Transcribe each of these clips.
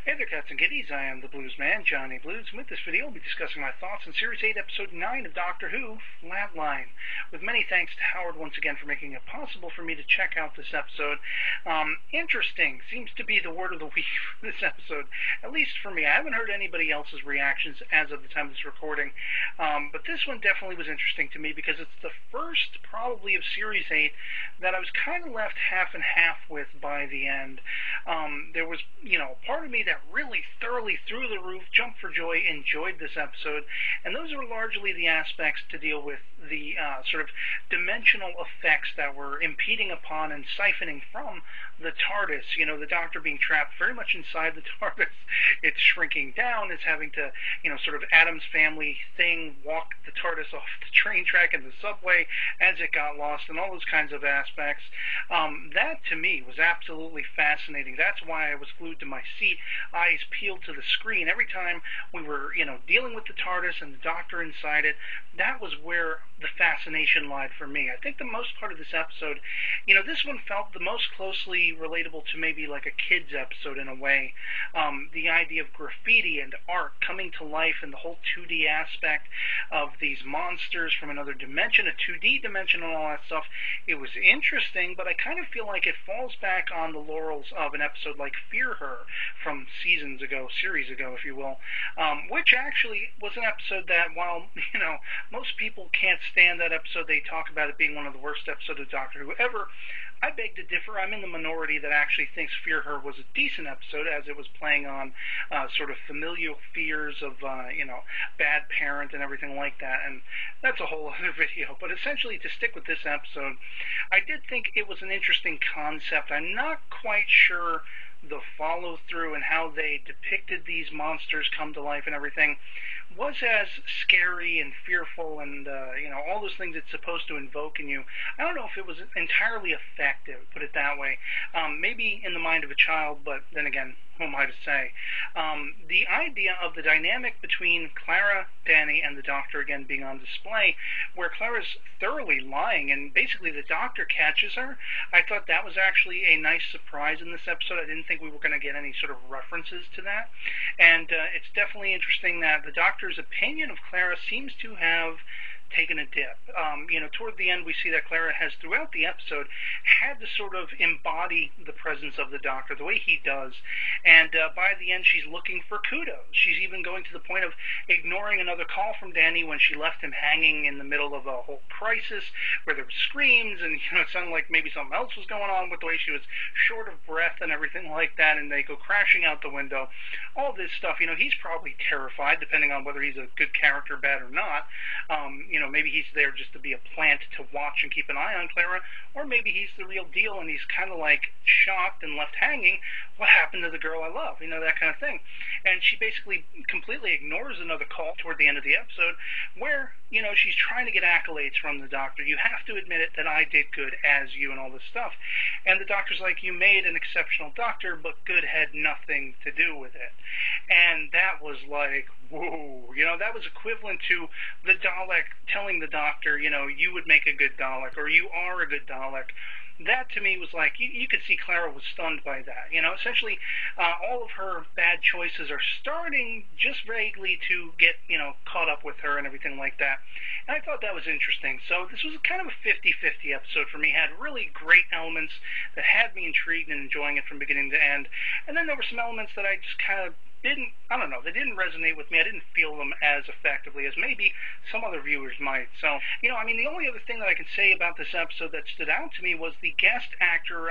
Hey there, cats and kitties. I am the Blues Man, Johnny Blues, and with this video, I'll be discussing my thoughts on Series 8, Episode 9 of Doctor Who, Flatline. With many thanks to Howard once again for making it possible for me to check out this episode. Interesting seems to be the word of the week for this episode, at least for me. I haven't heard anybody else's reactions as of the time of this recording, but this one definitely was interesting to me because it's the first, probably, of Series 8 that I was kind of left half and half with by the end. There was, part of me that really thoroughly through the roof, jumped for joy, enjoyed this episode, and those are largely the aspects to deal with the sort of dimensional effects that were impeding upon and siphoning from the TARDIS. The Doctor being trapped very much inside the TARDIS. It's shrinking down. It's having to, sort of Addams Family thing, walk the TARDIS off the train track and the subway as it got lost, and all those kinds of aspects. That, to me, was absolutely fascinating. That's why I was glued to my seat, eyes peeled to the screen. Every time we were, dealing with the TARDIS and the Doctor inside it, that was where the fascination lied for me. I think the most part of this episode, this one felt the most closely relatable to maybe like a kid's episode in a way. The idea of graffiti and art coming to life and the whole 2D aspect of these monsters from another dimension, a 2D dimension and all that stuff. It was interesting, but I kind of feel like it falls back on the laurels of an episode like Fear Her from series ago, if you will, which actually was an episode that, while, most people can't stand that episode, they talk about it being one of the worst episodes of Doctor Who ever. I beg to differ. I'm in the minority that actually thinks Fear Her was a decent episode, as it was playing on sort of familial fears of, bad parent and everything like that, and that's a whole other video. But essentially, to stick with this episode, I did think it was an interesting concept. I'm not quite sure the follow-through and how they depicted these monsters come to life and everything was as scary and fearful and, all those things it's supposed to invoke in you. I don't know if it was entirely effective, put it that way. Maybe in the mind of a child, but then again, who am I to say? The idea of the dynamic between Clara, Danny, and the Doctor again being on display, where Clara's thoroughly lying and basically the Doctor catches her, I thought that was actually a nice surprise in this episode. I didn't think we were going to get any sort of references to that. And it's definitely interesting that the Doctor's opinion of Clara seems to have taken a dip. Toward the end, we see that Clara has, throughout the episode, had to sort of embody the presence of the Doctor the way he does, and by the end, she's looking for kudos. She's even going to the point of ignoring another call from Danny when she left him hanging in the middle of a whole crisis where there were screams, and it sounded like maybe something else was going on with the way she was short of breath and everything like that, and they go crashing out the window. All this stuff, he's probably terrified, depending on whether he's a good character, bad or not. Maybe he's there just to be a plant to watch and keep an eye on Clara, or maybe he's the real deal and he's kind of like shocked and left hanging. What happened to the girl I love? That kind of thing. And she basically completely ignores another call toward the end of the episode where, she's trying to get accolades from the Doctor. You have to admit it that I did good as you and all this stuff. And the Doctor's like, you made an exceptional Doctor, but good had nothing to do with it. And that was like, whoa, that was equivalent to the Dalek telling the Doctor, you would make a good Dalek, or you are a good Dalek. That, to me, was like, you could see Clara was stunned by that. Essentially, all of her bad choices are starting just vaguely to get, caught up with her and everything like that. And I thought that was interesting. So this was kind of a 50-50 episode for me. It had really great elements that had me intrigued and enjoying it from beginning to end. And then there were some elements that I just kind of they didn't resonate with me. I didn't feel them as effectively as maybe some other viewers might. So, the only other thing that I can say about this episode that stood out to me was the guest actor,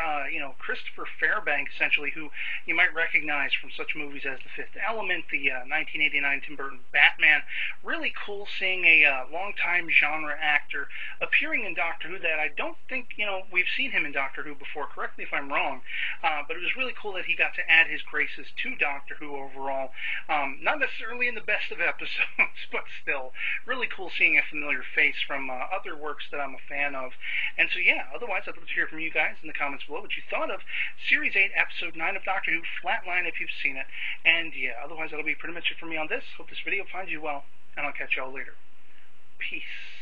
Christopher Fairbank, essentially, who you might recognize from such movies as The Fifth Element, the 1989 Tim Burton Batman. Really cool seeing a longtime genre actor appearing in Doctor Who that I don't think, we've seen him in Doctor Who before. Correct me if I'm wrong. But it was really cool that he got to add his graces to Doctor Who overall. Not necessarily in the best of episodes, but still, really cool seeing a familiar face from other works that I'm a fan of. And so, yeah, otherwise, I'd love to hear from you guys in the comments below what you thought of Series 8, Episode 9 of Doctor Who, Flatline, if you've seen it. And, yeah, otherwise, that'll be pretty much it for me on this. Hope this video finds you well, and I'll catch y'all later. Peace.